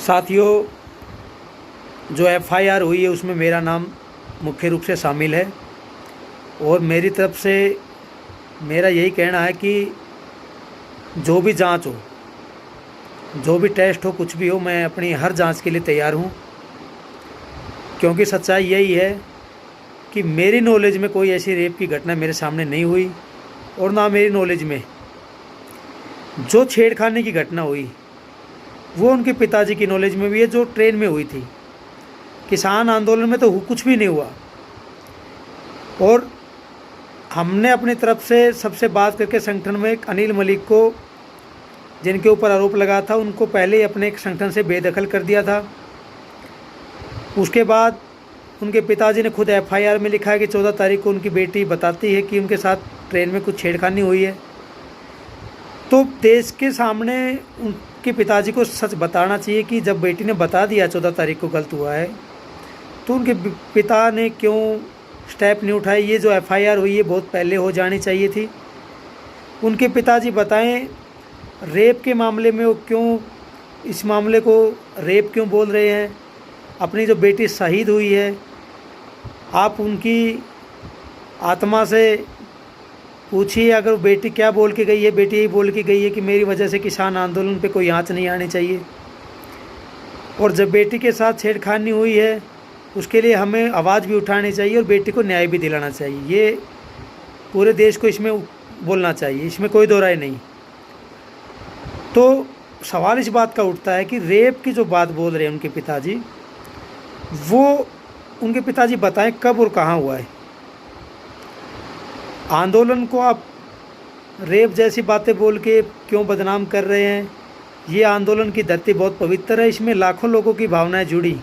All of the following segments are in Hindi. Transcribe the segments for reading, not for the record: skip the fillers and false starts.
साथियों, जो एफआईआर हुई है उसमें मेरा नाम मुख्य रूप से शामिल है और मेरी तरफ से मेरा यही कहना है कि जो भी जांच हो, जो भी टेस्ट हो, कुछ भी हो, मैं अपनी हर जांच के लिए तैयार हूं। क्योंकि सच्चाई यही है कि मेरी नॉलेज में कोई ऐसी रेप की घटना मेरे सामने नहीं हुई और ना मेरी नॉलेज में जो छेड़खानी की घटना हुई वो उनके पिताजी की नॉलेज में भी है, जो ट्रेन में हुई थी। किसान आंदोलन में तो कुछ भी नहीं हुआ और हमने अपनी तरफ से सबसे बात करके संगठन में एक अनिल मलिक को, जिनके ऊपर आरोप लगा था, उनको पहले ही अपने एक संगठन से बेदखल कर दिया था। उसके बाद उनके पिताजी ने खुद एफआईआर में लिखा है कि 14 तारीख को उनकी बेटी बताती है कि उनके साथ ट्रेन में कुछ छेड़खानी हुई है। तो देश के सामने उनके पिताजी को सच बताना चाहिए कि जब बेटी ने बता दिया 14 तारीख को गलत हुआ है, तो उनके पिता ने क्यों स्टेप नहीं उठाए। ये जो एफआईआर हुई है बहुत पहले हो जानी चाहिए थी। उनके पिताजी बताएं रेप के मामले में वो क्यों इस मामले को रेप क्यों बोल रहे हैं। अपनी जो बेटी शहीद हुई है, आप उनकी आत्मा से पूछिए, अगर बेटी क्या बोल के गई है। बेटी यही बोल के गई है कि मेरी वजह से किसान आंदोलन पे कोई आँच नहीं आनी चाहिए। और जब बेटी के साथ छेड़खानी हुई है उसके लिए हमें आवाज़ भी उठानी चाहिए और बेटी को न्याय भी दिलाना चाहिए। ये पूरे देश को इसमें बोलना चाहिए, इसमें कोई दो राय नहीं। तो सवाल इस बात का उठता है कि रेप की जो बात बोल रहे हैं उनके पिताजी, वो उनके पिताजी बताएं कब और कहाँ हुआ है। आंदोलन को आप रेप जैसी बातें बोल के क्यों बदनाम कर रहे हैं। ये आंदोलन की धरती बहुत पवित्र है, इसमें लाखों लोगों की भावनाएं जुड़ी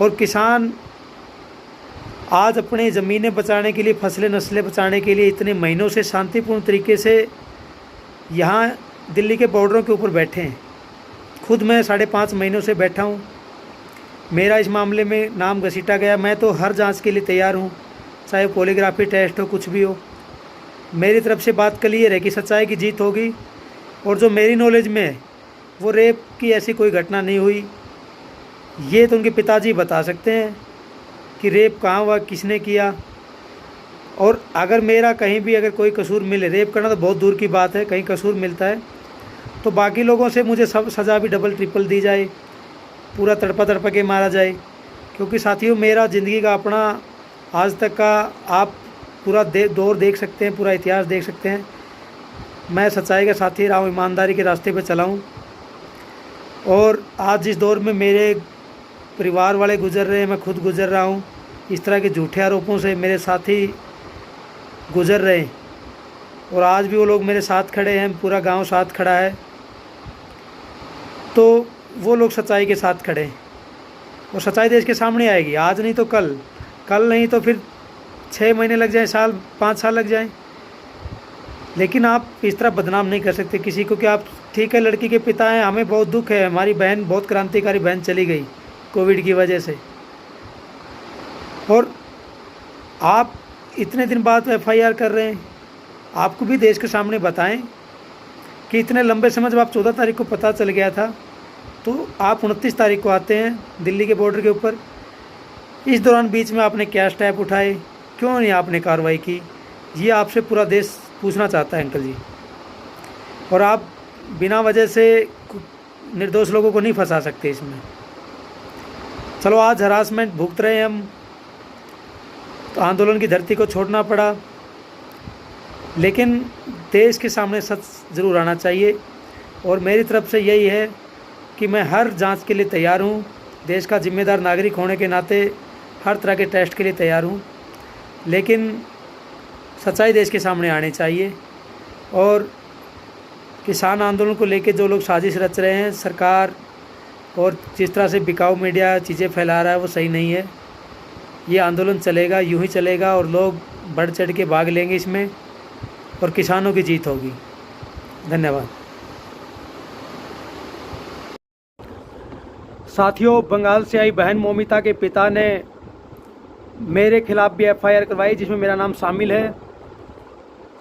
और किसान आज अपने ज़मीनें बचाने के लिए, फसलें नस्लें बचाने के लिए इतने महीनों से शांतिपूर्ण तरीके से यहाँ दिल्ली के बॉर्डरों के ऊपर बैठे हैं। खुद मैं 5.5 महीनों से बैठा हूँ। मेरा इस मामले में नाम घसीटा गया। मैं तो हर जांच के लिए तैयार हूँ, चाहे पॉलीग्राफी टेस्ट हो, कुछ भी हो। मेरी तरफ से बात क्लियर है कि सच्चाई की जीत होगी और जो मेरी नॉलेज में है वो रेप की ऐसी कोई घटना नहीं हुई। ये तो उनके पिताजी बता सकते हैं कि रेप कहाँ हुआ, किसने किया। और अगर मेरा कहीं भी अगर कोई कसूर मिले, रेप करना तो बहुत दूर की बात है, कहीं कसूर मिलता है तो बाकी लोगों से मुझे सब सज़ा भी डबल ट्रिपल दी जाए, पूरा तड़पा तड़पा के मारा जाए। क्योंकि साथियों, मेरा ज़िंदगी का अपना आज तक का आप पूरा दौर देख सकते हैं, पूरा इतिहास देख सकते हैं। मैं सच्चाई का साथी रहा हूँ, ईमानदारी के रास्ते पर चला हूँ और आज जिस दौर में मेरे परिवार वाले गुजर रहे हैं, मैं खुद गुजर रहा हूँ। इस तरह के झूठे आरोपों से मेरे साथी गुजर रहे हैं और आज भी वो लोग मेरे साथ खड़े हैं, पूरा गांव साथ खड़ा है। तो वो लोग सच्चाई के साथ खड़े हैं और सच्चाई देश के सामने आएगी, आज नहीं तो कल, कल नहीं तो फिर 6 महीने लग जाए, साल 5 साल लग जाए। लेकिन आप इस तरह बदनाम नहीं कर सकते किसी को कि आप, ठीक है लड़की के पिता हैं, हमें बहुत दुख है, हमारी बहन, बहुत क्रांतिकारी बहन चली गई कोविड की वजह से, और आप इतने दिन बाद एफआईआर कर रहे हैं। आपको भी देश के सामने बताएं कि इतने लंबे समय जब आप 14 तारीख को पता चल गया था तो आप 29 तारीख को आते हैं दिल्ली के बॉर्डर के ऊपर। इस दौरान बीच में आपने क्या स्टेप उठाए, क्यों नहीं आपने कार्रवाई की, ये आपसे पूरा देश पूछना चाहता है अंकल जी। और आप बिना वजह से निर्दोष लोगों को नहीं फंसा सकते इसमें। चलो आज हरासमेंट भुगत रहे हैं हम, तो आंदोलन की धरती को छोड़ना पड़ा, लेकिन देश के सामने सच ज़रूर आना चाहिए। और मेरी तरफ से यही है कि मैं हर जांच के लिए तैयार हूँ। देश का जिम्मेदार नागरिक होने के नाते हर तरह के टेस्ट के लिए तैयार हूँ, लेकिन सच्चाई देश के सामने आनी चाहिए। और किसान आंदोलन को लेकर जो लोग साजिश रच रहे हैं, सरकार और जिस तरह से बिकाऊ मीडिया चीज़ें फैला रहा है, वो सही नहीं है। ये आंदोलन चलेगा, यूं ही चलेगा और लोग बढ़ चढ़ के भाग लेंगे इसमें और किसानों की जीत होगी। धन्यवाद। साथियों, बंगाल से आई बहन मोमिता के पिता ने मेरे खिलाफ भी एफआईआर करवाई, जिसमें मेरा नाम शामिल है,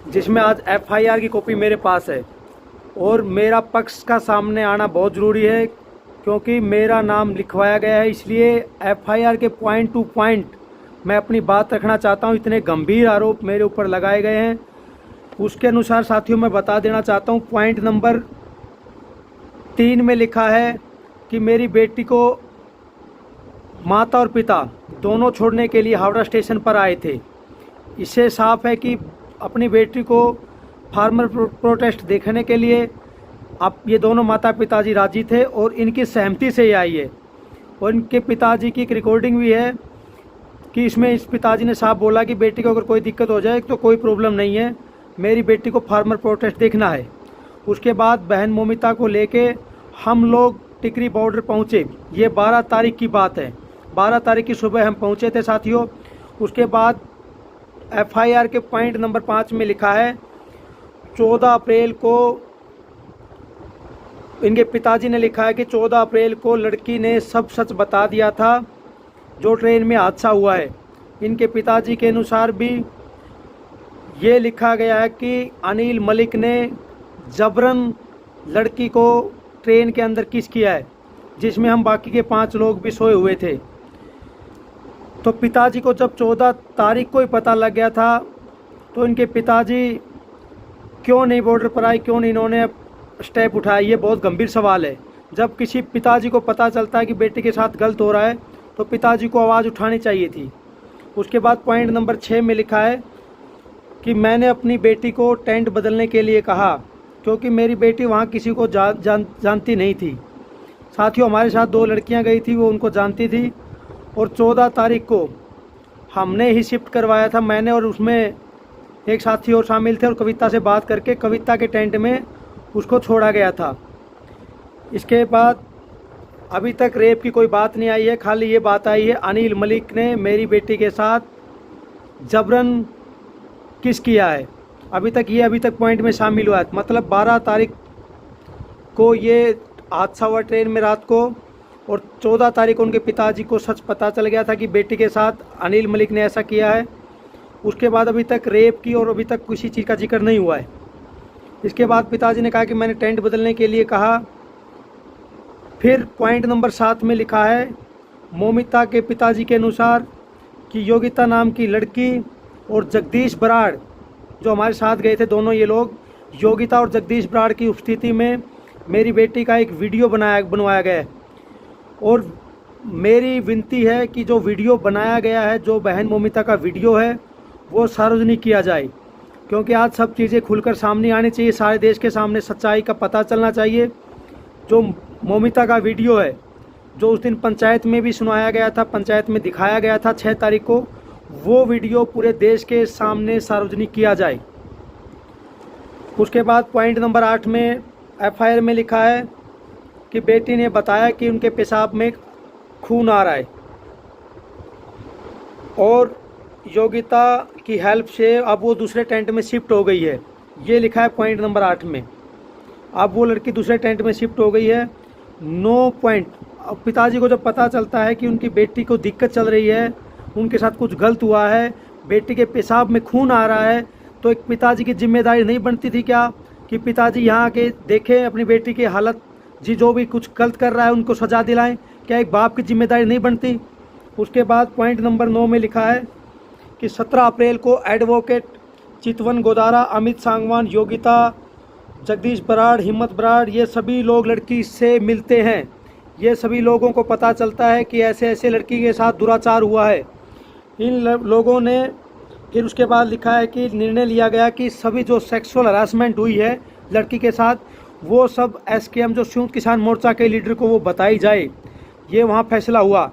जिसमें आज एफआईआर की कॉपी मेरे पास है। और मेरा पक्ष का सामने आना बहुत ज़रूरी है क्योंकि मेरा नाम लिखवाया गया है, इसलिए एफआईआर के पॉइंट टू पॉइंट मैं अपनी बात रखना चाहता हूँ। इतने गंभीर आरोप मेरे ऊपर लगाए गए हैं, उसके अनुसार साथियों मैं बता देना चाहता हूँ। पॉइंट नंबर 3 में लिखा है कि मेरी बेटी को माता और पिता दोनों छोड़ने के लिए हावड़ा स्टेशन पर आए थे। इससे साफ है कि अपनी बेटी को फार्मर प्रोटेस्ट देखने के लिए अब ये दोनों माता पिताजी राजी थे और इनकी सहमति से ये आई है। और इनके पिताजी की एक रिकॉर्डिंग भी है कि इसमें इस पिताजी ने साफ बोला कि बेटी को अगर कोई दिक्कत हो जाए तो कोई प्रॉब्लम नहीं है, मेरी बेटी को फार्मर प्रोटेस्ट देखना है। उसके बाद बहन मोमिता को लेके हम लोग टिकरी बॉर्डर पहुँचे। ये 12 तारीख की बात है, 12 तारीख की सुबह हम पहुँचे थे साथियों। उसके बाद एफआईआर के पॉइंट नंबर 5 में लिखा है 14 अप्रैल को इनके पिताजी ने लिखा है कि 14 अप्रैल को लड़की ने सब सच बता दिया था जो ट्रेन में हादसा हुआ है। इनके पिताजी के अनुसार भी ये लिखा गया है कि अनिल मलिक ने जबरन लड़की को ट्रेन के अंदर किस किया है, जिसमें हम बाकी के 5 लोग भी सोए हुए थे। तो पिताजी को जब 14 तारीख को ही पता लग गया था तो इनके पिताजी क्यों नहीं बॉर्डर पर आए, क्यों नहीं इन्होंने स्टेप उठाया, ये बहुत गंभीर सवाल है। जब किसी पिताजी को पता चलता है कि बेटी के साथ गलत हो रहा है तो पिताजी को आवाज़ उठानी चाहिए थी। उसके बाद पॉइंट नंबर 6 में लिखा है कि मैंने अपनी बेटी को टेंट बदलने के लिए कहा क्योंकि मेरी बेटी वहाँ किसी को जानती नहीं थी। साथियों हमारे साथ 2 लड़कियाँ गई थी, वो उनको जानती थी और 14 तारीख को हमने ही शिफ्ट करवाया था, मैंने और उसमें एक साथी और शामिल थे और कविता से बात करके कविता के टेंट में उसको छोड़ा गया था। इसके बाद अभी तक रेप की कोई बात नहीं आई है, खाली ये बात आई है अनिल मलिक ने मेरी बेटी के साथ जबरन किस किया है। अभी तक पॉइंट में शामिल हुआ है। मतलब 12 तारीख को ये हादसा हुआ ट्रेन में रात को और 14 तारीख को उनके पिताजी को सच पता चल गया था कि बेटी के साथ अनिल मलिक ने ऐसा किया है। उसके बाद अभी तक रेप की और अभी तक किसी चीज़ का जिक्र नहीं हुआ है। इसके बाद पिताजी ने कहा कि मैंने टेंट बदलने के लिए कहा। फिर पॉइंट नंबर 7 में लिखा है मोमिता के पिताजी के अनुसार कि योगिता नाम की लड़की और जगदीश बराड़ जो हमारे साथ गए थे, दोनों ये लोग, योगिता और जगदीश बराड़ की उपस्थिति में मेरी बेटी का एक वीडियो बनवाया गया है। और मेरी विनती है कि जो वीडियो बनाया गया है, जो बहन मोमिता का वीडियो है, वो सार्वजनिक किया जाए क्योंकि आज सब चीज़ें खुलकर सामने आनी चाहिए, सारे देश के सामने सच्चाई का पता चलना चाहिए। जो मोमिता का वीडियो है जो उस दिन पंचायत में भी सुनाया गया था, पंचायत में दिखाया गया था 6 तारीख को, वो वीडियो पूरे देश के सामने सार्वजनिक किया जाए। उसके बाद पॉइंट नंबर 8 में एफआईआर में लिखा है कि बेटी ने बताया कि उनके पेशाब में खून आ रहा है और योगिता की हेल्प से अब वो दूसरे टेंट में शिफ्ट हो गई है। ये लिखा है पॉइंट नंबर 8 में। अब वो लड़की दूसरे टेंट में शिफ्ट हो गई है। 9 पॉइंट। अब पिताजी को जब पता चलता है कि उनकी बेटी को दिक्कत चल रही है, उनके साथ कुछ गलत हुआ है, बेटी के पेशाब में खून आ रहा है, तो एक पिताजी की जिम्मेदारी नहीं बनती थी क्या कि पिताजी यहाँ आके देखें अपनी बेटी की हालत, जी जो भी कुछ गलत कर रहा है उनको सजा दिलाएं? क्या एक बाप की जिम्मेदारी नहीं बनती? उसके बाद पॉइंट नंबर 9 में लिखा है कि 17 अप्रैल को एडवोकेट चितवन गोदारा, अमित सांगवान, योगिता, जगदीश बराड़, हिम्मत बराड़, ये सभी लोग लड़की से मिलते हैं। ये सभी लोगों को पता चलता है कि ऐसे ऐसे लड़की के साथ दुराचार हुआ है। इन लोगों ने फिर उसके बाद लिखा है कि निर्णय लिया गया कि सभी जो सेक्सुअल हरासमेंट हुई है लड़की के साथ, वो सब एसकेएम जो संयुक्त किसान मोर्चा के लीडर को वो बताई जाए। ये वहाँ फैसला हुआ।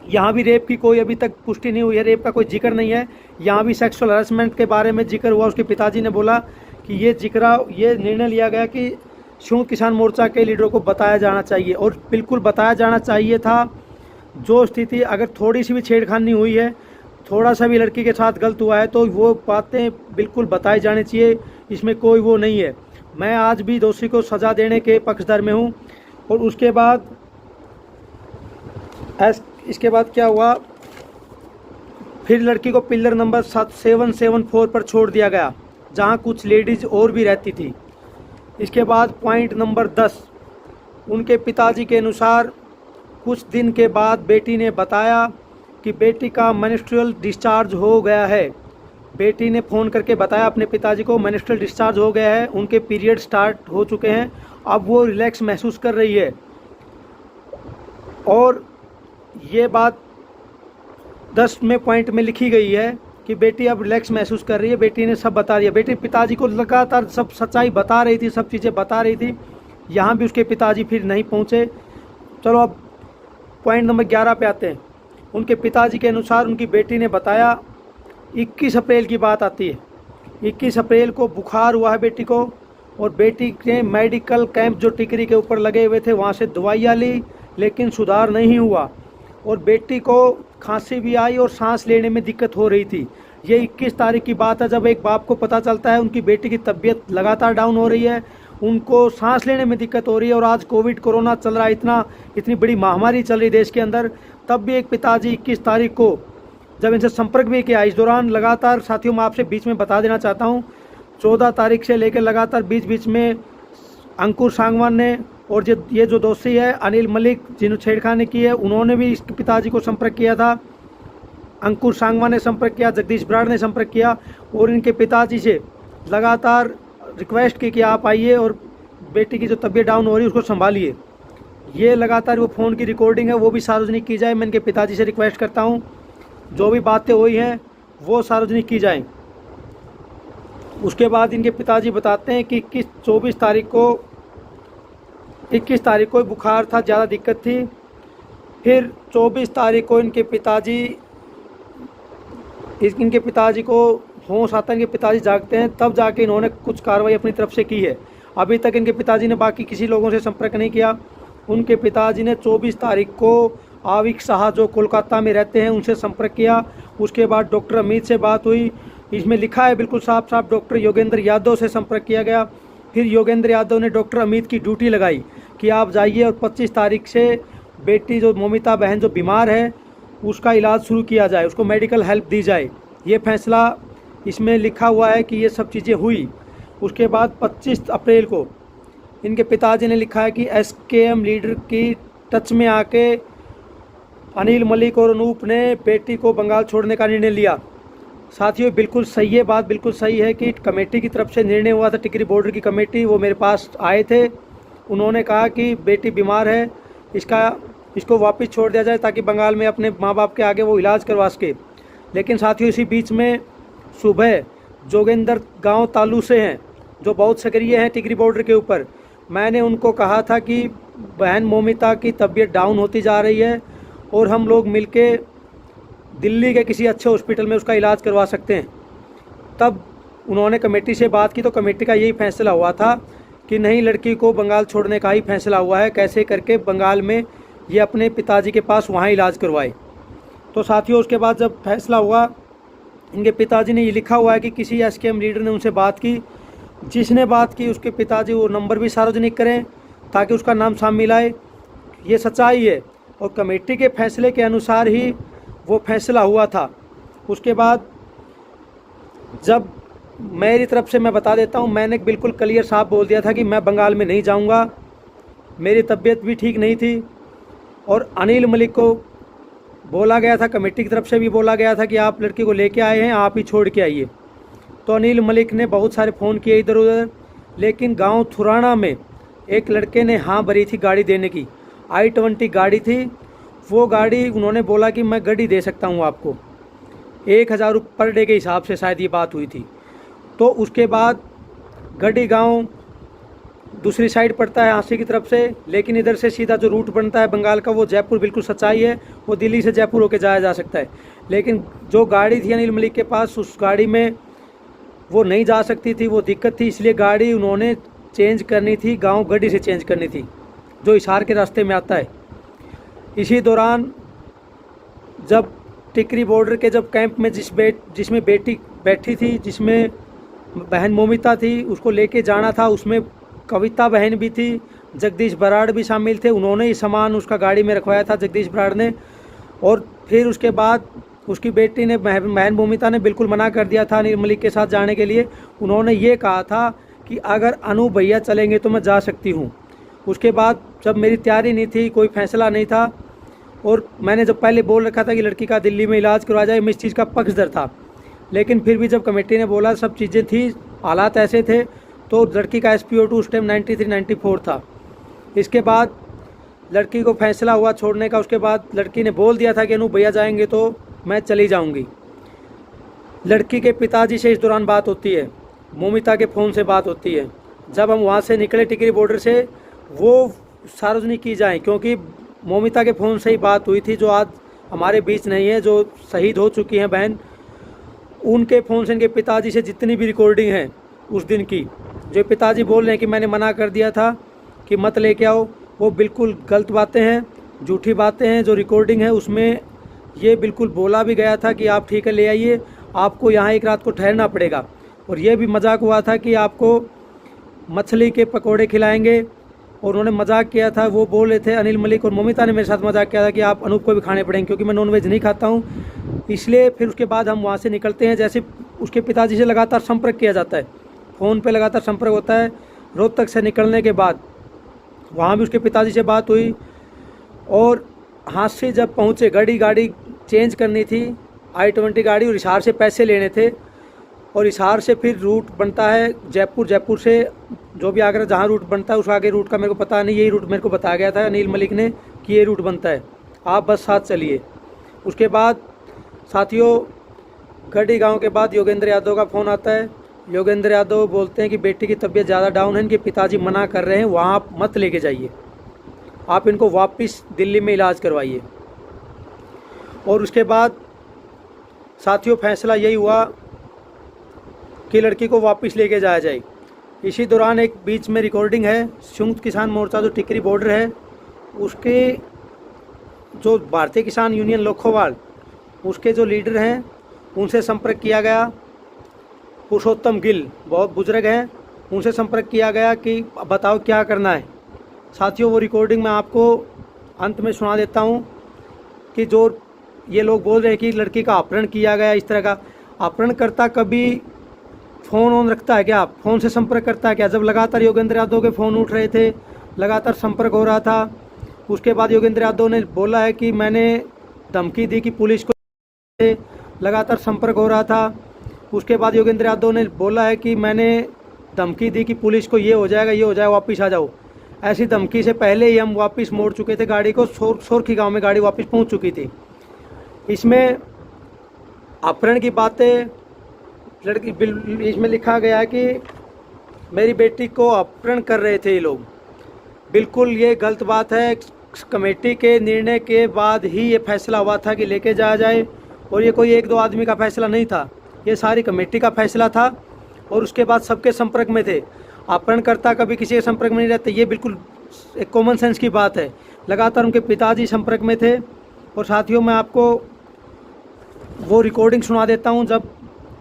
यहाँ भी रेप की कोई अभी तक पुष्टि नहीं हुई है, रेप का कोई जिक्र नहीं है। यहाँ भी सेक्सुअल हरासमेंट के बारे में जिक्र हुआ। उसके पिताजी ने बोला कि ये निर्णय लिया गया कि संयुक्त किसान मोर्चा के लीडरों को बताया जाना चाहिए और बिल्कुल बताया जाना चाहिए था। जो स्थिति अगर थोड़ी सी भी छेड़खानी हुई है, थोड़ा सा भी लड़की के साथ गलत हुआ है, तो वो बातें बिल्कुल बताई जानी चाहिए। इसमें कोई वो नहीं है। मैं आज भी दोषी को सज़ा देने के पक्षधर में हूँ। और उसके बाद इसके बाद क्या हुआ, फिर लड़की को पिलर नंबर 774 पर छोड़ दिया गया जहाँ कुछ लेडीज़ और भी रहती थी। इसके बाद पॉइंट नंबर 10, उनके पिताजी के अनुसार कुछ दिन के बाद बेटी ने बताया कि बेटी का मेंस्ट्रुअल डिस्चार्ज हो गया है। बेटी ने फ़ोन करके बताया अपने पिताजी को मेंस्ट्रुअल डिस्चार्ज हो गया है, उनके पीरियड स्टार्ट हो चुके हैं, अब वो रिलैक्स महसूस कर रही है। और ये बात 10 में पॉइंट में लिखी गई है कि बेटी अब रिलैक्स महसूस कर रही है। बेटी ने सब बता दिया। बेटी पिताजी को लगातार सब सच्चाई बता रही थी, सब चीज़ें बता रही थी। यहाँ भी उसके पिताजी फिर नहीं पहुँचे। चलो अब पॉइंट नंबर 11 पे आते हैं। उनके पिताजी के अनुसार उनकी बेटी ने बताया, 21 अप्रैल की बात आती है। 21 अप्रैल को बुखार हुआ है बेटी को, और बेटी ने मेडिकल कैंप जो टिकरी के ऊपर लगे हुए थे वहाँ से दवाइयाँ ली, लेकिन सुधार नहीं हुआ, और बेटी को खांसी भी आई और सांस लेने में दिक्कत हो रही थी। ये 21 तारीख की बात है, जब एक बाप को पता चलता है उनकी बेटी की तबीयत लगातार डाउन हो रही है, उनको सांस लेने में दिक्कत हो रही है, और आज कोरोना चल रहा है, इतनी बड़ी महामारी चल रही देश के अंदर, तब भी एक पिताजी 21 तारीख को जब इनसे संपर्क भी किया। इस दौरान लगातार साथियों मैं आपसे बीच में बता देना चाहता हूँ, 14 तारीख से लेकर लगातार बीच बीच में अंकुर सांगवान ने और ये जो दोषी है अनिल मलिक जिन्होंने छेड़खानी की है, उन्होंने भी इसके पिताजी को संपर्क किया था। अंकुर सांगवान ने संपर्क किया, जगदीश बराड़ ने संपर्क किया, और इनके पिताजी से लगातार रिक्वेस्ट की कि आप आइए और बेटी की जो तबीयत डाउन हो रही है उसको संभालिए। ये लगातार वो फ़ोन की रिकॉर्डिंग है वो भी सार्वजनिक की जाए। मैं इनके पिताजी से रिक्वेस्ट करता हूँ जो भी बातें हुई हैं वो सार्वजनिक की जाएँ। उसके बाद इनके पिताजी बताते हैं कि 21 तारीख को बुखार था, ज़्यादा दिक्कत थी। फिर 24 तारीख को इनके पिताजी को होश आता है, इनके पिताजी जागते हैं, तब जाके इन्होंने कुछ कार्रवाई अपनी तरफ से की है। अभी तक इनके पिताजी ने बाकी किसी लोगों से संपर्क नहीं किया। उनके पिताजी ने 24 तारीख को आविक शाह जो कोलकाता में रहते हैं उनसे संपर्क किया। उसके बाद डॉक्टर अमित से बात हुई। इसमें लिखा है बिल्कुल साफ साफ, डॉक्टर योगेंद्र यादव से संपर्क किया गया। फिर योगेंद्र यादव ने डॉक्टर अमित की ड्यूटी लगाई कि आप जाइए और 25 तारीख से बेटी जो मोमिता बहन जो बीमार है उसका इलाज शुरू किया जाए, उसको मेडिकल हेल्प दी जाए। ये फैसला इसमें लिखा हुआ है कि ये सब चीज़ें हुई। उसके बाद 25 अप्रैल को इनके पिताजी ने लिखा है कि एसकेएम लीडर की टच में आके अनिल मलिक और अनूप ने बेटी को बंगाल छोड़ने का निर्णय लिया। साथियों बिल्कुल सही है, बात बिल्कुल सही है कि कमेटी की तरफ से निर्णय हुआ था, टिकरी बॉर्डर की कमेटी, वो मेरे पास आए थे। उन्होंने कहा कि बेटी बीमार है, इसको वापस छोड़ दिया जाए ताकि बंगाल में अपने माँ बाप के आगे वो इलाज करवा सके। लेकिन साथियों इसी बीच में सुबह जोगेंद्र गांव तालू से हैं जो बहुत सक्रिय हैं टिकरी बॉर्डर के ऊपर, मैंने उनको कहा था कि बहन मोमिता की तबीयत डाउन होती जा रही है और हम लोग मिलके दिल्ली के किसी अच्छे हॉस्पिटल में उसका इलाज करवा सकते हैं। तब उन्होंने कमेटी से बात की तो कमेटी का यही फैसला हुआ था कि नहीं, लड़की को बंगाल छोड़ने का ही फैसला हुआ है, कैसे करके बंगाल में ये अपने पिताजी के पास वहाँ इलाज करवाए। तो साथियों उसके बाद जब फैसला हुआ, इनके पिताजी ने ये लिखा हुआ है कि किसी एसकेएम लीडर ने उनसे बात की, जिसने बात की उसके पिताजी वो नंबर भी सार्वजनिक करें ताकि उसका नाम शामिल आए। ये सच्चाई है और कमेटी के फैसले के अनुसार ही वो फैसला हुआ था। उसके बाद जब मेरी तरफ से मैं बता देता हूँ, मैंने बिल्कुल क्लियर साफ बोल दिया था कि मैं बंगाल में नहीं जाऊँगा, मेरी तबीयत भी ठीक नहीं थी। और अनिल मलिक को बोला गया था, कमेटी की तरफ से भी बोला गया था कि आप लड़की को लेके आए हैं, आप ही छोड़ के आइए। तो अनिल मलिक ने बहुत सारे फ़ोन किए इधर उधर, लेकिन गांव थुराना में एक लड़के ने हाँ भरी थी गाड़ी देने की। i20 गाड़ी थी, वो गाड़ी उन्होंने बोला कि मैं गाड़ी दे सकता हूँ आपको, 1000 रुपये पर डे के हिसाब से शायद ये बात हुई थी। तो उसके बाद गढ़ी गांव दूसरी साइड पड़ता है हांसी की तरफ से, लेकिन इधर से सीधा जो रूट बनता है बंगाल का वो जयपुर, बिल्कुल सच्चाई है, वो दिल्ली से जयपुर होके जाया जा सकता है। लेकिन जो गाड़ी थी अनिल मलिक के पास, उस गाड़ी में वो नहीं जा सकती थी, वो दिक्कत थी, इसलिए गाड़ी उन्होंने चेंज करनी थी, गांव गढ़ी से चेंज करनी थी जो हिसार के रास्ते में आता है। इसी दौरान जब टिकरी बॉर्डर के जब कैंप में जिसमें बेटी बैठी थी, जिसमें बहन मोमिता थी, उसको लेके जाना था, उसमें कविता बहन भी थी, जगदीश बराड़ भी शामिल थे। उन्होंने ही सामान उसका गाड़ी में रखवाया था जगदीश बराड़ ने। और फिर उसके बाद उसकी बेटी ने, बहन मोमिता ने बिल्कुल मना कर दिया था अनिल मलिक के साथ जाने के लिए। उन्होंने ये कहा था कि अगर अनु भैया चलेंगे तो मैं जा सकती हूँ। उसके बाद जब मेरी तैयारी नहीं थी, कोई फैसला नहीं था, और मैंने जब पहले बोल रखा था कि लड़की का दिल्ली में इलाज करवाया जाए, मैं इस चीज़ का पक्षधर था। लेकिन फिर भी जब कमेटी ने बोला, सब चीज़ें थी, हालात ऐसे थे, तो लड़की का SpO2 उस टाइम 93-94 था। इसके बाद लड़की को फैसला हुआ छोड़ने का। उसके बाद लड़की ने बोल दिया था कि अनु भैया जाएंगे तो मैं चली जाऊंगी। लड़की के पिताजी से इस दौरान बात होती है, मोमिता के फ़ोन से बात होती है। जब हम वहाँ से निकले टिकरी बॉर्डर से, वो सार्वजनिक की जाए, क्योंकि मोमिता के फ़ोन से ही बात हुई थी, जो आज हमारे बीच नहीं है, जो शहीद हो चुकी हैं बहन। उनके फ़ोन से इनके पिताजी से जितनी भी रिकॉर्डिंग है उस दिन की, जो पिताजी बोल रहे हैं कि मैंने मना कर दिया था कि मत लेके आओ, वो बिल्कुल गलत बातें हैं, झूठी बातें हैं। जो रिकॉर्डिंग है उसमें ये बिल्कुल बोला भी गया था कि आप ठीक है ले आइए, आपको यहाँ एक रात को ठहरना पड़ेगा। और ये भी मजाक हुआ था कि आपको मछली के पकोड़े खिलाएंगे, और उन्होंने मजाक किया था। वो बोल रहे थे, अनिल मलिक और मोमिता ने मेरे साथ मजाक किया था कि आप अनूप को भी खाने पड़ेंगे, क्योंकि मैं नॉनवेज नहीं खाता हूँ। इसलिए फिर उसके बाद हम वहाँ से निकलते हैं। जैसे उसके पिताजी से लगातार संपर्क किया जाता है, फ़ोन पे लगातार संपर्क होता है। रोहतक से निकलने के बाद वहाँ भी उसके पिताजी से बात हुई, और हाथ से जब पहुँचे, गाड़ी चेंज करनी थी, I-20 गाड़ी, और हिसार से पैसे लेने थे। और हिसार से फिर रूट बनता है जयपुर, जयपुर से जो भी आगरा जहाँ रूट बनता है, उस आगे रूट का मेरे को पता नहीं, यही रूट मेरे को बताया गया था अनिल मलिक ने कि ये रूट बनता है, आप बस साथ चलिए। उसके बाद साथियों, गढ़ी गांव के बाद योगेंद्र यादव का फ़ोन आता है। योगेंद्र यादव बोलते हैं कि बेटी की तबीयत ज़्यादा डाउन है, इनके पिताजी मना कर रहे हैं, वहाँ आप मत लेके जाइए, आप इनको वापस दिल्ली में इलाज करवाइए। और उसके बाद साथियों फैसला यही हुआ कि लड़की को वापस लेके जाया जाए। इसी दौरान एक बीच में रिकॉर्डिंग है, संयुक्त किसान मोर्चा जो टिकरी बॉर्डर है, उसके जो भारतीय किसान यूनियन लोखोवाल, उसके जो लीडर हैं, उनसे संपर्क किया गया। पुरुषोत्तम गिल बहुत बुजुर्ग हैं, उनसे संपर्क किया गया कि बताओ क्या करना है। साथियों वो रिकॉर्डिंग मैं आपको अंत में सुना देता हूं कि जो ये लोग बोल रहे हैं कि लड़की का अपहरण किया गया, इस तरह का अपहरणकर्ता कभी फ़ोन ऑन रखता है क्या? फ़ोन से संपर्क करता है क्या? जब लगातार योगेंद्र यादव के फ़ोन उठ रहे थे, लगातार संपर्क हो रहा था। उसके बाद योगेंद्र यादव ने बोला है कि मैंने धमकी दी कि पुलिस को, लगातार संपर्क हो रहा था। उसके बाद योगेंद्र यादव ने बोला है कि मैंने धमकी दी कि पुलिस को ये हो जाएगा, ये हो जाएगा, वापस आ जाओ। ऐसी धमकी से पहले ही हम वापस मोड़ चुके थे गाड़ी को, सोरखी गांव में गाड़ी वापस पहुंच चुकी थी। इसमें अपहरण की बातें लड़की, इसमें लिखा गया है कि मेरी बेटी को अपहरण कर रहे थे ये लोग। बिल्कुल ये गलत बात है। कमेटी के निर्णय के बाद ही ये फैसला हुआ था कि लेके जाया जाए, और ये कोई एक दो आदमी का फैसला नहीं था, ये सारी कमेटी का फैसला था। और उसके बाद सबके संपर्क में थे, अपहरणकर्ता कभी किसी के संपर्क में नहीं रहते, ये बिल्कुल एक कॉमन सेंस की बात है। लगातार उनके पिताजी संपर्क में थे। और साथियों मैं आपको वो रिकॉर्डिंग सुना देता हूँ, जब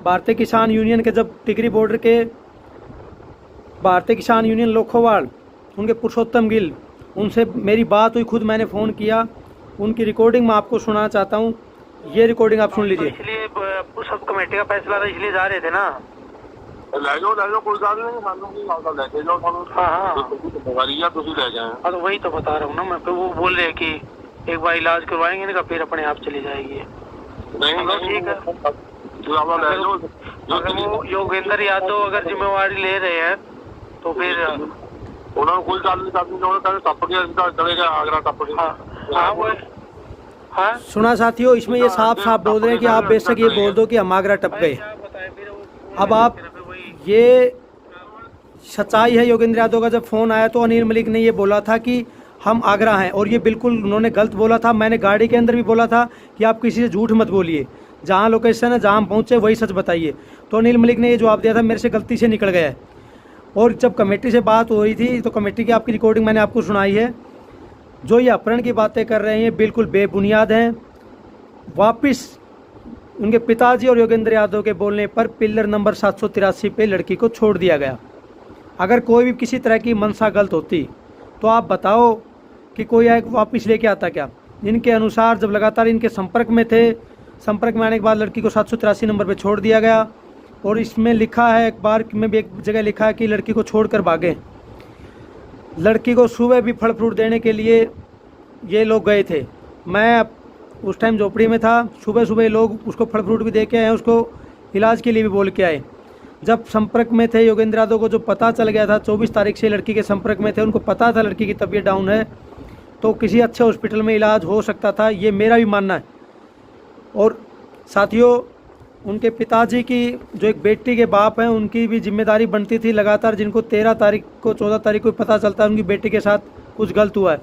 भारतीय किसान यूनियन के, जब टिकरी बॉर्डर के भारतीय किसान यूनियन लोखोवाल, उनके पुरुषोत्तम गिल, उनसे मेरी बात हुई, खुद मैंने फ़ोन किया, उनकी रिकॉर्डिंग मैं आपको सुनाना चाहता हूँ। ये रिकॉर्डिंग आप सुन लीजिए। इसलिए सब कमेटी का फैसला था, इसलिए जा रहे थे ना। ले जाओ कोई बात नहीं, मानो की बात लेके जाओ। हाँ तो वही तो बता रहा हूँ ना मैं। फिर वो बोल रहे हैं कि एक बार इलाज करवाएंगे ना, फिर अपने आप चली जाएगी। नहीं ठीक है, अगर वो योगेंद्र यादव अगर जिम्मेवारी ले रहे हैं तो फिर उन्होंने कोई गल नहीं करनी, टप के चलेगा आगरा टप के। हाँ वो हाँ सुना साथियों, इसमें ये साफ साफ बोल रहे हैं कि आप बेशक ये बोल दो कि हम आगरा टप गए। अब आप, ये सच्चाई है। योगेंद्र यादव का जब फ़ोन आया तो अनिल मलिक ने ये बोला था कि हम आगरा हैं, और ये बिल्कुल उन्होंने गलत बोला था। मैंने गाड़ी के अंदर भी बोला था कि आप किसी से झूठ मत बोलिए, जहाँ लोकेशन है, जहाँ हम पहुँचे वही सच बताइए। तो अनिल मलिक ने ये जवाब दिया था, मेरे से गलती से निकल गया है। और जब कमेटी से बात हो रही थी तो कमेटी की आपकी रिकॉर्डिंग मैंने आपको सुनाई है। जो ये अपहरण की बातें कर रहे हैं बिल्कुल बेबुनियाद हैं। वापस उनके पिताजी और योगेंद्र यादव के बोलने पर पिलर नंबर 783 पे लड़की को छोड़ दिया गया। अगर कोई भी किसी तरह की मंशा गलत होती तो आप बताओ कि कोई वापस लेके आता क्या? इनके अनुसार जब लगातार इनके संपर्क में थे, संपर्क में आने के बाद लड़की को 783 नंबर पे छोड़ दिया गया। और इसमें लिखा है, एक बार में भी एक जगह लिखा है कि लड़की को छोड़कर भागे। लड़की को सुबह भी फल फ्रूट देने के लिए ये लोग गए थे। मैं उस टाइम झोपड़ी में था। सुबह सुबह लोग उसको फल फ्रूट भी दे के आए, उसको इलाज के लिए भी बोल के आए। जब संपर्क में थे योगेंद्र यादव को जो पता चल गया था, 24 तारीख से लड़की के संपर्क में थे, उनको पता था लड़की की तबीयत डाउन है, तो किसी अच्छे हॉस्पिटल में इलाज हो सकता था, ये मेरा भी मानना है। और साथियों, उनके पिताजी की जो एक बेटी के बाप हैं, उनकी भी जिम्मेदारी बनती थी लगातार, जिनको 13 तारीख को 14 तारीख को पता चलता है उनकी बेटी के साथ कुछ गलत हुआ है।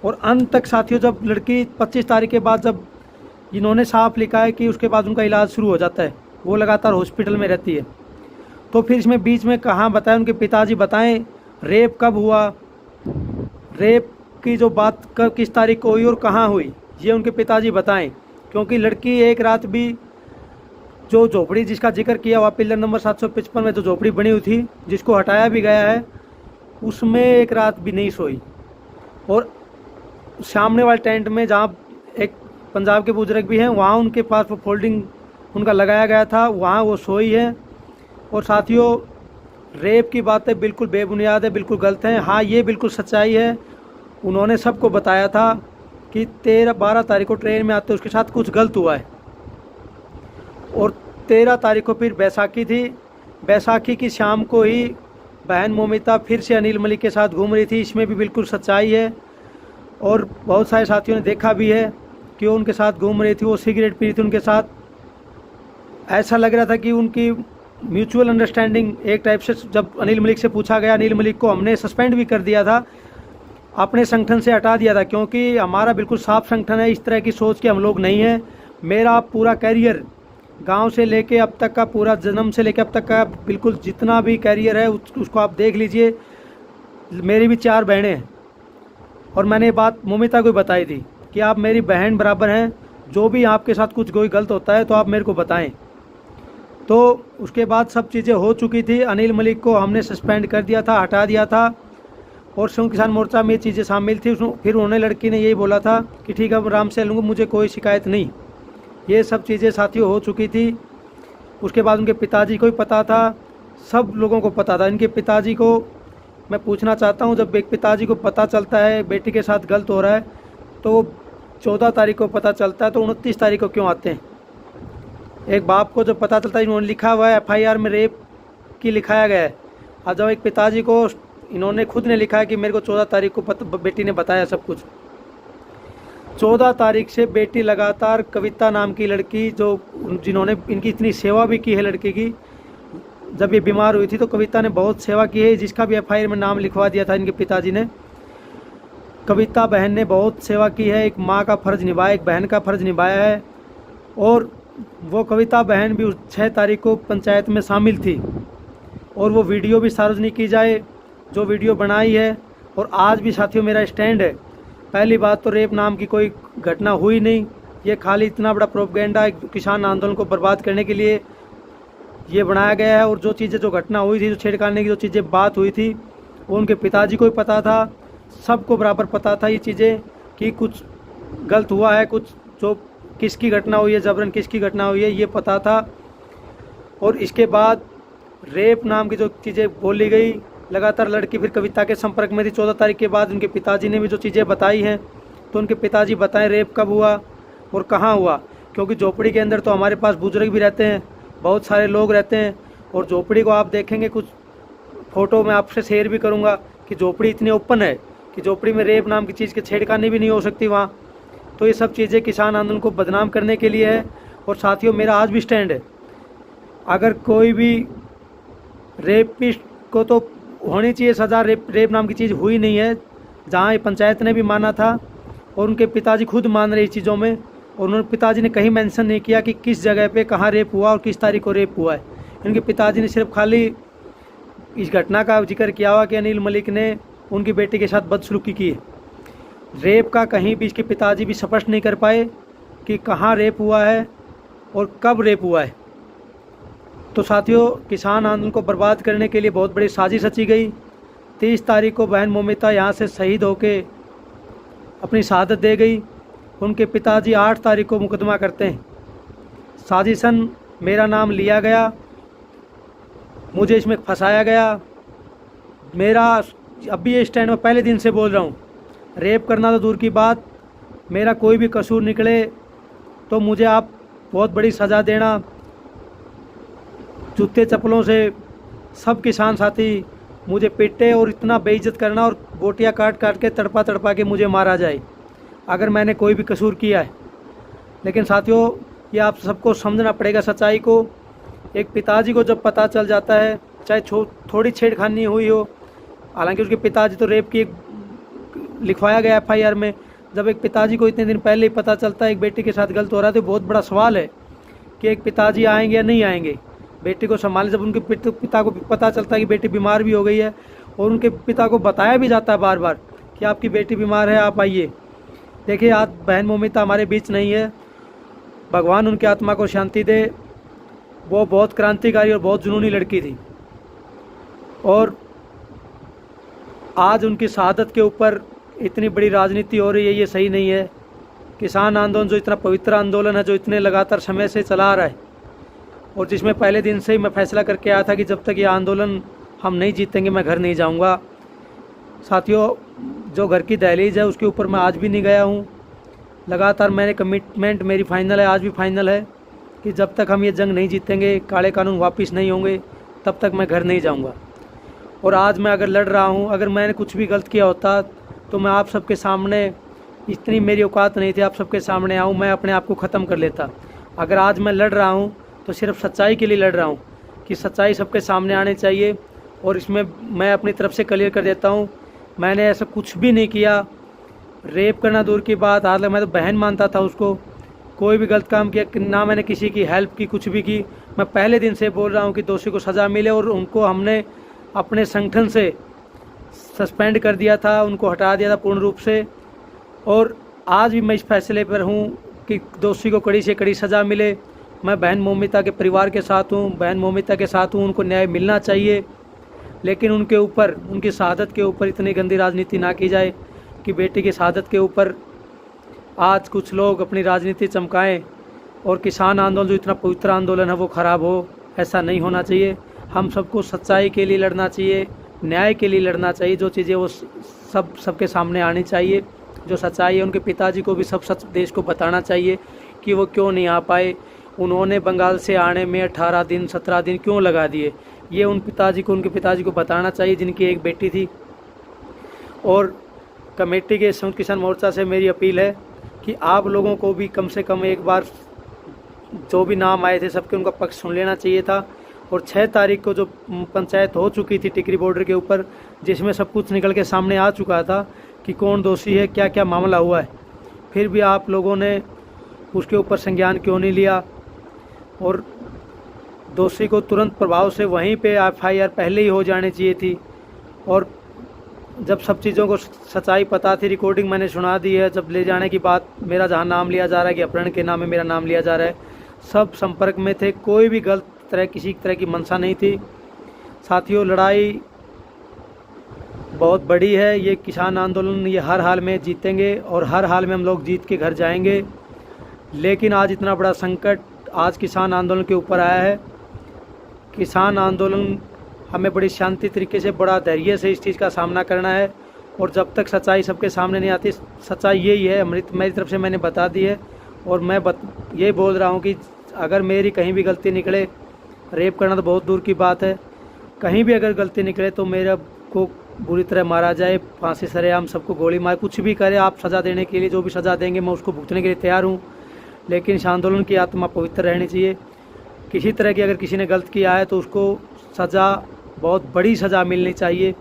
और अंत तक साथियों, जब लड़की 25 तारीख के बाद जब इन्होंने साफ लिखा है कि उसके बाद उनका इलाज शुरू हो जाता है, वो लगातार हॉस्पिटल में रहती है, तो फिर इसमें बीच में कहाँ बताएं, उनके पिताजी बताएं रेप कब हुआ, रेप की जो बात कब किस तारीख को हुई और कहाँ हुई, ये उनके पिताजी बताएं। क्योंकि लड़की एक रात भी जो झोपड़ी जिसका जिक्र किया हुआ पिलर नंबर 755 में जो झोपड़ी बनी हुई थी, जिसको हटाया भी गया है, उसमें एक रात भी नहीं सोई। और सामने वाले टेंट में जहाँ एक पंजाब के बुजुर्ग भी हैं, वहाँ उनके पास वो फोल्डिंग उनका लगाया गया था, वहाँ वो सोई है। और साथियों, रेप की बातें बिल्कुल बेबुनियाद है, बिल्कुल गलत हैं। हाँ, ये बिल्कुल सच्चाई है, उन्होंने सबको बताया था कि 12 तारीख को ट्रेन में आते उसके साथ कुछ गलत हुआ है। और 13 तारीख को फिर बैसाखी थी, बैसाखी की शाम को ही बहन मोमिता फिर से अनिल मलिक के साथ घूम रही थी, इसमें भी बिल्कुल सच्चाई है। और बहुत सारे साथियों ने देखा भी है कि वो उनके साथ घूम रही थी, वो सिगरेट पी रही थी उनके साथ। ऐसा लग रहा था कि उनकी म्यूचुअल अंडरस्टैंडिंग एक टाइप से। जब अनिल मलिक से पूछा गया, अनिल मलिक को हमने सस्पेंड भी कर दिया था, अपने संगठन से हटा दिया था, क्योंकि हमारा बिल्कुल साफ संगठन है, इस तरह की सोच के हम लोग नहीं हैं। मेरा पूरा कैरियर गांव से लेके अब तक का, पूरा जन्म से लेके अब तक का बिल्कुल जितना भी कैरियर है उसको आप देख लीजिए। मेरी भी 4 बहनें हैं, और मैंने ये बात मोमिता को बताई थी कि आप मेरी बहन बराबर हैं, जो भी आपके साथ कुछ कोई गलत होता है तो आप मेरे को बताएं। तो उसके बाद सब चीज़ें हो चुकी थी, अनिल मलिक को हमने सस्पेंड कर दिया था, हटा दिया था, और संयुक्त किसान मोर्चा में ये चीज़ें शामिल थी। फिर उन्होंने, लड़की ने यही बोला था कि ठीक है, अब आराम से लूँगा, मुझे कोई शिकायत नहीं। ये सब चीज़ें साथियों हो चुकी थी। उसके बाद उनके पिताजी को भी पता था, सब लोगों को पता था। इनके पिताजी को मैं पूछना चाहता हूँ, जब एक पिताजी को पता चलता है बेटी के साथ गलत हो रहा है, तो 14 तारीख को पता चलता है, तो 29 तारीख को क्यों आते हैं? एक बाप को जब पता चलता है, इन्होंने लिखा हुआ है FIR में रेप की लिखाया गया है, और जब एक पिताजी को इन्होंने खुद ने लिखा है कि मेरे को 14 तारीख को बेटी ने बताया सब कुछ। 14 तारीख से बेटी लगातार, कविता नाम की लड़की जो जिन्होंने इनकी इतनी सेवा भी की है लड़की की, जब ये बीमार हुई थी तो कविता ने बहुत सेवा की है, जिसका भी FIR में नाम लिखवा दिया था इनके पिताजी ने। कविता बहन ने बहुत सेवा की है, एक माँ का फ़र्ज़ निभाया, एक बहन का फ़र्ज़ निभाया है। और वो कविता बहन भी 6 तारीख को पंचायत में शामिल थी, और वो वीडियो भी सार्वजनिक की जाए जो वीडियो बनाई है। और आज भी साथियों मेरा स्टैंड है, पहली बात तो रेप नाम की कोई घटना हुई नहीं, ये खाली इतना बड़ा प्रोपगेंडा किसान आंदोलन को बर्बाद करने के लिए ये बनाया गया है। और जो चीज़ें, जो घटना हुई थी, जो छेड़खानी की जो चीज़ें बात हुई थी, वो उनके पिताजी को भी पता था, सबको बराबर पता था ये चीज़ें कि कुछ गलत हुआ है, कुछ जो किसकी घटना हुई है, जबरन किसकी घटना हुई है, ये पता था। और इसके बाद रेप नाम की जो चीज़ें बोली गई, लगातार लड़की फिर कविता के संपर्क में थी। 14 तारीख के बाद उनके पिताजी ने भी जो चीज़ें बताई हैं, तो उनके पिताजी बताएं रेप कब हुआ और कहाँ हुआ। क्योंकि झोपड़ी के अंदर तो हमारे पास बुजुर्ग भी रहते हैं, बहुत सारे लोग रहते हैं, और झोपड़ी को आप देखेंगे, कुछ फ़ोटो मैं आपसे शेयर भी करूँगा कि झोपड़ी इतनी ओपन है कि झोपड़ी में रेप नाम की चीज़ की छेड़खानी भी नहीं हो सकती वहाँ। तो ये सब चीज़ें किसान आंदोलन को बदनाम करने के लिए है। और साथियों मेरा आज भी स्टैंड है, अगर कोई भी रेपिस्ट को तो होनी चाहिए सज़ा, रेप नाम की चीज़ हुई नहीं है, जहाँ ये पंचायत ने भी माना था और उनके पिताजी खुद मान रहे इस चीज़ों में। और उन्होंने, पिताजी ने कहीं मेंशन नहीं किया कि किस जगह पे कहाँ रेप हुआ और किस तारीख को रेप हुआ है। इनके पिताजी ने सिर्फ खाली इस घटना का जिक्र किया हुआ कि अनिल मलिक ने उनकी बेटी के साथ बदसलूकी की है। रेप का कहीं भी इसके पिताजी भी स्पष्ट नहीं कर पाए कि कहाँ रेप हुआ है और कब रेप हुआ है। तो साथियों, किसान आंदोलन को बर्बाद करने के लिए बहुत बड़ी साजिश रची गई। 30 तारीख को बहन मोमिता यहाँ से शहीद होके अपनी शहादत दे गई। उनके पिताजी 8 तारीख को मुकदमा करते हैं। साजिशन मेरा नाम लिया गया, मुझे इसमें फंसाया गया, मेरा अभी ये स्टैंड में पहले दिन से बोल रहा हूँ, रेप करना तो दूर की बात, मेरा कोई भी कसूर निकले तो मुझे आप बहुत बड़ी सज़ा देना। जूते चप्पलों से सब किसान साथी मुझे पीटे और इतना बेइज्जत करना और बोटियाँ काट काट के तड़पा तड़पा के मुझे मारा जाए अगर मैंने कोई भी कसूर किया है। लेकिन साथियों, ये आप सबको समझना पड़ेगा सच्चाई को। एक पिताजी को जब पता चल जाता है, चाहे थोड़ी छेड़खानी हुई हो, हालांकि उसके पिताजी तो रेप की लिखवाया गया FIR में, जब एक पिताजी को इतने दिन पहले ही पता चलता है एक बेटी के साथ गलत हो रहा है तो बहुत बड़ा सवाल है कि एक पिताजी आएंगे या नहीं आएंगे बेटी को संभालने। जब उनके पिता को पता चलता है कि बेटी बीमार भी हो गई है और उनके पिता को बताया भी जाता है बार बार कि आपकी बेटी बीमार है, आप आइए। देखिए, आज बहन मोमिता हमारे बीच नहीं है, भगवान उनकी आत्मा को शांति दे। वो बहुत क्रांतिकारी और बहुत जुनूनी लड़की थी और आज उनकी शहादत के ऊपर इतनी बड़ी राजनीति हो रही है, ये सही नहीं है। किसान आंदोलन जो इतना पवित्र आंदोलन है, जो इतने लगातार समय से चला आ रहा है और जिसमें पहले दिन से ही मैं फैसला करके आया था कि जब तक ये आंदोलन हम नहीं जीतेंगे मैं घर नहीं जाऊंगा। साथियों, जो घर की दहलीज है उसके ऊपर मैं आज भी नहीं गया हूँ। लगातार मैंने कमिटमेंट मेरी फाइनल है, आज भी फाइनल है कि जब तक हम ये जंग नहीं जीतेंगे, काले कानून वापस नहीं होंगे, तब तक मैं घर नहीं जाऊंगा। और आज मैं अगर लड़ रहा हूँ, अगर मैंने कुछ भी गलत किया होता तो मैं आप सबके सामने, इतनी मेरी औकात नहीं थी आप सबके सामने आऊँ, मैं अपने आप को ख़त्म कर लेता। अगर आज मैं लड़ रहा हूँ तो सिर्फ सच्चाई के लिए लड़ रहा हूँ कि सच्चाई सबके सामने आनी चाहिए। और इसमें मैं अपनी तरफ से क्लियर कर देता हूँ, मैंने ऐसा कुछ भी नहीं किया। रेप करना दूर की बात, हालांकि मैं तो बहन मानता था उसको, कोई भी गलत काम किया ना, मैंने किसी की हेल्प की, कुछ भी की। मैं पहले दिन से बोल रहा हूँ कि दोषी को सज़ा मिले और उनको हमने अपने संगठन से सस्पेंड कर दिया था, उनको हटा दिया था पूर्ण रूप से। और आज भी मैं इस फैसले पर हूँ कि दोषी को कड़ी से कड़ी सज़ा मिले। मैं बहन मोमिता के परिवार के साथ हूँ, बहन मोमिता के साथ हूँ, उनको न्याय मिलना चाहिए। लेकिन उनके ऊपर, उनकी शहादत के ऊपर इतनी गंदी राजनीति ना की जाए कि बेटी की शहादत के ऊपर आज कुछ लोग अपनी राजनीति चमकाएं और किसान आंदोलन जो इतना पवित्र आंदोलन है वो ख़राब हो। ऐसा नहीं होना चाहिए। हम सबको सच्चाई के लिए लड़ना चाहिए, न्याय के लिए लड़ना चाहिए। जो चीज़ें वो सबके सामने आनी चाहिए, जो सच्चाई है। उनके पिताजी को भी सब सच देश को बताना चाहिए कि वो क्यों नहीं आ पाए, उन्होंने बंगाल से आने में 18 दिन 17 दिन क्यों लगा दिए। ये उनके पिताजी को बताना चाहिए जिनकी एक बेटी थी। और कमेटी के संयुक्त किसान मोर्चा से मेरी अपील है कि आप लोगों को भी कम से कम एक बार जो भी नाम आए थे सबके उनका पक्ष सुन लेना चाहिए था। और 6 तारीख को जो पंचायत हो चुकी थी टिकरी बॉर्डर के ऊपर, जिसमें सब कुछ निकल के सामने आ चुका था कि कौन दोषी है, क्या क्या मामला हुआ है, फिर भी आप लोगों ने उसके ऊपर संज्ञान क्यों नहीं लिया। और दोषी को तुरंत प्रभाव से वहीं पे FIR पहले ही हो जानी चाहिए थी। और जब सब चीज़ों को सच्चाई पता थी, रिकॉर्डिंग मैंने सुना दी है, जब ले जाने की बात, मेरा जहाँ नाम लिया जा रहा है कि अपहरण के नाम में मेरा नाम लिया जा रहा है, सब संपर्क में थे, कोई भी गलत किसी तरह की मंशा नहीं थी। साथियों, लड़ाई बहुत बड़ी है, ये किसान आंदोलन ये हर हाल में जीतेंगे और हर हाल में हम लोग जीत के घर जाएंगे। लेकिन आज इतना बड़ा संकट आज किसान आंदोलन के ऊपर आया है। किसान आंदोलन हमें बड़ी शांति तरीके से, बड़ा धैर्य से इस चीज़ का सामना करना है। और जब तक सच्चाई सबके सामने नहीं आती, सच्चाई यही है, मेरी तरफ से मैंने बता दी है। और मैं ये बोल रहा हूँ कि अगर मेरी कहीं भी गलती निकले, रेप करना तो बहुत दूर की बात है, कहीं भी अगर गलती निकले तो मेरा को बुरी तरह मारा जाए, फांसी सरेआम सबको गोली मार, कुछ भी करे, आप सज़ा देने के लिए जो भी सज़ा देंगे मैं उसको भुगतने के लिए तैयार हूँ। लेकिन इस आंदोलन की आत्मा पवित्र रहनी चाहिए। किसी तरह की अगर किसी ने गलत किया है तो उसको सज़ा, बहुत बड़ी सज़ा मिलनी चाहिए।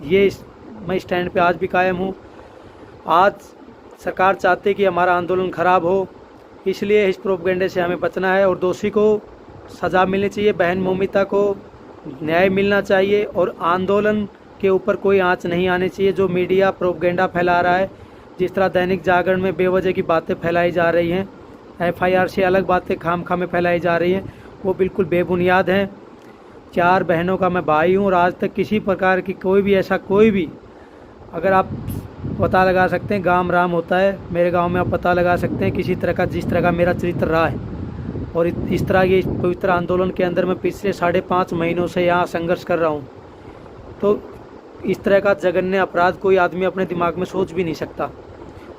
ये मैं स्टैंड पे आज भी कायम हूँ। आज सरकार चाहती है कि हमारा आंदोलन ख़राब हो, इसलिए इस प्रोपगेंडे से हमें बचना है और दोषी को सज़ा मिलनी चाहिए, बहन मोमिता को न्याय मिलना चाहिए और आंदोलन के ऊपर कोई आंच नहीं आनी चाहिए। जो मीडिया प्रोपगेंडा फैला रहा है, जिस तरह दैनिक जागरण में बेवजह की बातें फैलाई जा रही हैं, FIR से अलग बातें खामखा में फैलाई जा रही हैं, वो बिल्कुल बेबुनियाद हैं। 4 बहनों का मैं भाई हूँ और आज तक किसी प्रकार की कोई भी अगर आप पता लगा सकते हैं, गांव राम होता है, मेरे गांव में आप पता लगा सकते हैं किसी तरह का, जिस तरह का मेरा चरित्र रहा है। और इस तरह ये पवित्र आंदोलन के अंदर मैं पिछले 5.5 महीनों से यहाँ संघर्ष कर रहा हूँ। तो इस तरह का जघन्य अपराध कोई आदमी अपने दिमाग में सोच भी नहीं सकता।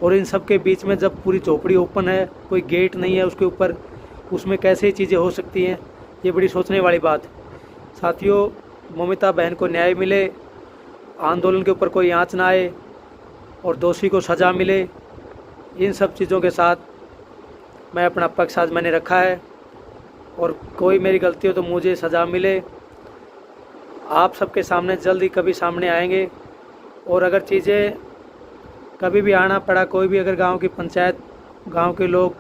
और इन सब के बीच में जब पूरी झोपड़ी ओपन है, कोई गेट नहीं है उसके ऊपर, उसमें कैसे चीज़ें हो सकती हैं, ये बड़ी सोचने वाली बात। साथियों, ममिता बहन को न्याय मिले, आंदोलन के ऊपर कोई आँच ना आए और दोषी को सज़ा मिले, इन सब चीज़ों के साथ मैं अपना पक्ष आज मैंने रखा है। और कोई मेरी गलती हो तो मुझे सज़ा मिले। आप सबके सामने जल्द ही कभी सामने आएंगे। और अगर चीज़ें कभी भी आना पड़ा, कोई भी अगर गांव की पंचायत, गांव के लोग,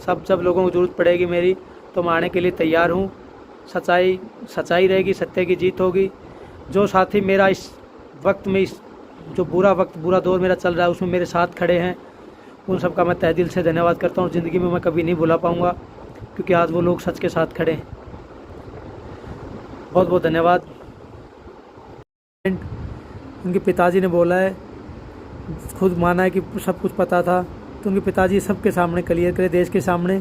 सब लोगों को ज़रूरत पड़ेगी मेरी, तो मैं आने के लिए तैयार हूँ। सच्चाई रहेगी, सत्य की जीत होगी। जो साथी मेरा इस वक्त में, इस जो बुरा दौर मेरा चल रहा है उसमें मेरे साथ खड़े हैं, उन सब का मैं तहे दिल से धन्यवाद करता हूँ। ज़िंदगी में मैं कभी नहीं भुला पाऊँगा, क्योंकि आज वो लोग सच के साथ खड़े हैं। बहुत बहुत धन्यवाद। उनके पिताजी ने बोला है, खुद माना है कि सब कुछ पता था, तो उनके पिताजी सबके सामने क्लियर करे, देश के सामने,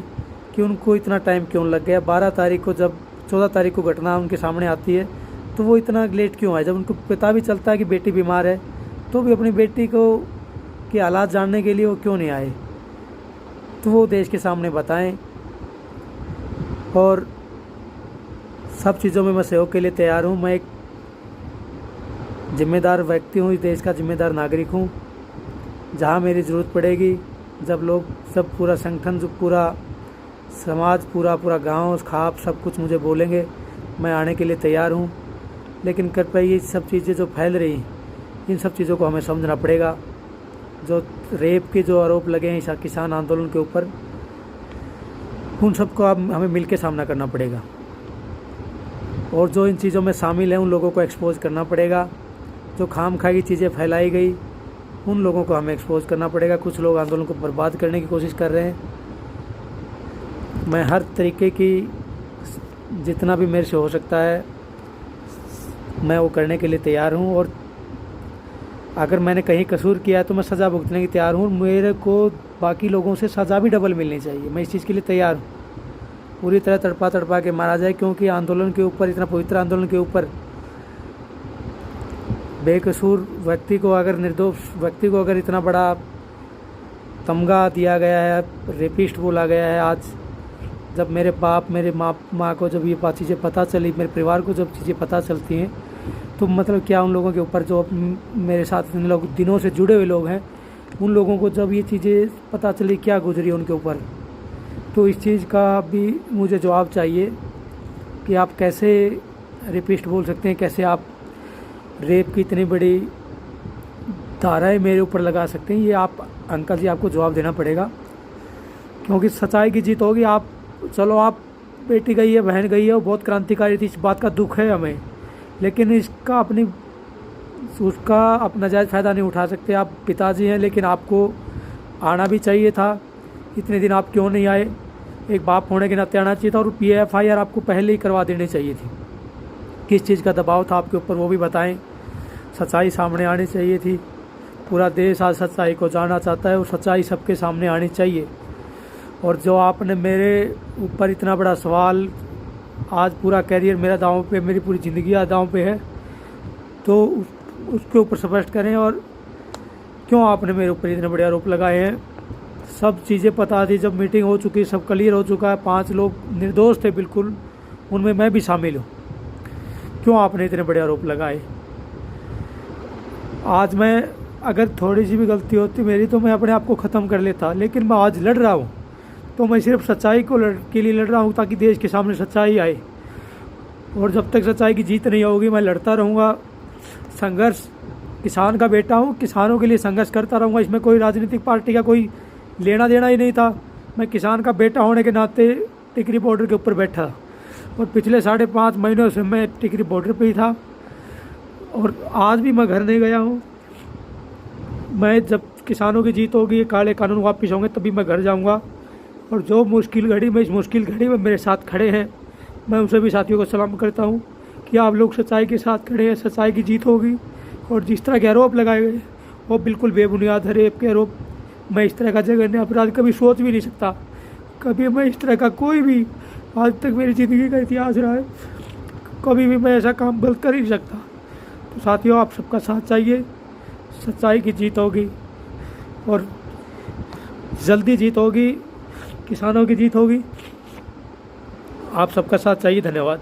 कि उनको इतना टाइम क्यों लग गया। 12 तारीख को, जब 14 तारीख को घटना उनके सामने आती है, तो वो इतना लेट क्यों आए। जब उनको पता भी चलता है कि बेटी बीमार है, तो भी अपनी बेटी को के हालात जानने के लिए वो क्यों नहीं आए। तो वो देश के सामने बताएं। और सब चीज़ों में मैं सहयोग के लिए तैयार हूँ। मैं एक जिम्मेदार व्यक्ति हूँ, इस देश का जिम्मेदार नागरिक हूँ। जहाँ मेरी ज़रूरत पड़ेगी, जब लोग सब पूरा संगठन, जो पूरा समाज, पूरा गांव, खाप सब कुछ मुझे बोलेंगे, मैं आने के लिए तैयार हूँ। लेकिन कर पाई ये सब चीज़ें जो फैल रही, इन सब चीज़ों को हमें समझना पड़ेगा। जो रेप के जो आरोप लगे हैं इस किसान आंदोलन के ऊपर, उन सबको अब हमें मिलकर सामना करना पड़ेगा। और जो इन चीज़ों में शामिल हैं उन लोगों को एक्सपोज करना पड़ेगा। जो खामखा की चीज़ें फैलाई गई, उन लोगों को हमें एक्सपोज करना पड़ेगा। कुछ लोग आंदोलन को बर्बाद करने की कोशिश कर रहे हैं। मैं हर तरीके की, जितना भी मेरे से हो सकता है, मैं वो करने के लिए तैयार हूँ। और अगर मैंने कहीं कसूर किया है तो मैं सज़ा भुगतने की तैयार हूँ। मेरे को बाकी लोगों से सज़ा भी डबल मिलनी चाहिए, मैं इस चीज़ के लिए तैयार हूँ। पूरी तरह तड़पा के मारा जाए, क्योंकि आंदोलन के ऊपर, इतना पवित्र आंदोलन के ऊपर बेकसूर व्यक्ति को, अगर निर्दोष व्यक्ति को अगर इतना बड़ा तमगा दिया गया है, रेपिस्ट बोला गया है। आज जब मेरे बाप, मेरे माँ को जब ये चीज़ें पता चली, मेरे परिवार को जब चीज़ें पता चलती हैं, तो मतलब क्या उन लोगों के ऊपर, जो मेरे साथ इन लोग दिनों से जुड़े हुए लोग हैं, उन लोगों को जब ये चीज़ें पता चली, क्या गुजरी उनके ऊपर। तो इस चीज़ का भी मुझे जवाब चाहिए कि आप कैसे रेपिस्ट बोल सकते हैं, कैसे आप रेप की इतनी बड़ी धाराएं मेरे ऊपर लगा सकते हैं। ये आप अंकल जी, आपको जवाब देना पड़ेगा, क्योंकि सच्चाई की जीत होगी। आप चलो, आप बेटी गई है, बहन गई है, वो बहुत क्रांतिकारी थी, इस बात का दुख है हमें, लेकिन उसका अपना जायज़ फ़ायदा नहीं उठा सकते। आप पिताजी हैं, लेकिन आपको आना भी चाहिए था। इतने दिन आप क्यों नहीं आए? एक बाप होने के नाते आना चाहिए था। और PFIR आपको पहले ही करवा देनी चाहिए थी। किस चीज़ का दबाव था आपके ऊपर, वो भी बताएं। सच्चाई सामने आनी चाहिए थी। पूरा देश आज सच्चाई को जानना चाहता है, और सच्चाई सबके सामने आनी चाहिए। और जो आपने मेरे ऊपर इतना बड़ा सवाल, आज पूरा कैरियर मेरा दांव पे, मेरी पूरी ज़िंदगी आज दांव पे है, तो उसके ऊपर स्पष्ट करें। और क्यों आपने मेरे ऊपर इतने बड़े आरोप लगाए हैं? सब चीज़ें पता थी, जब मीटिंग हो चुकी, सब क्लियर हो चुका है। 5 लोग निर्दोष थे बिल्कुल, उनमें मैं भी शामिल हूँ। क्यों आपने इतने बड़े आरोप लगाए? आज मैं, अगर थोड़ी सी भी गलती होती मेरी, तो मैं अपने आप को ख़त्म कर लेता। लेकिन मैं आज लड़ रहा हूँ, तो मैं सिर्फ सच्चाई के लिए लड़ रहा हूँ, ताकि देश के सामने सच्चाई आए। और जब तक सच्चाई की जीत नहीं होगी, मैं लड़ता रहूँगा। संघर्ष, किसान का बेटा हूँ, किसानों के लिए संघर्ष करता रहूँगा। इसमें कोई राजनीतिक पार्टी का कोई लेना देना ही नहीं था। मैं किसान का बेटा होने के नाते टिकरी बॉर्डर के ऊपर बैठा, और पिछले 5.5 महीनों से मैं टिकरी बॉर्डर पे ही था। और आज भी मैं घर नहीं गया हूँ। मैं, जब किसानों की जीत होगी, काले कानून वापस होंगे, तभी मैं घर जाऊँगा। और जो मुश्किल घड़ी में, इस मुश्किल घड़ी में मेरे साथ खड़े हैं, मैं उनसे भी साथियों को सलाम करता हूँ कि आप लोग सच्चाई के साथ खड़े हैं। सच्चाई की जीत होगी। और जिस तरह के आरोप लगाए गए, वो बिल्कुल बेबुनियाद है। रेप के आरोप, मैं इस तरह का जघन्य अपराध कभी सोच भी नहीं सकता। कभी मैं इस तरह का, कोई भी, आज तक मेरी ज़िंदगी का इतिहास रहा है, कभी भी मैं ऐसा काम गलत कर ही नहीं सकता। तो साथियों आप सबका साथ चाहिए, सच्चाई की जीत होगी और जल्दी जीत होगी, किसानों की जीत होगी। आप सबका साथ चाहिए। धन्यवाद।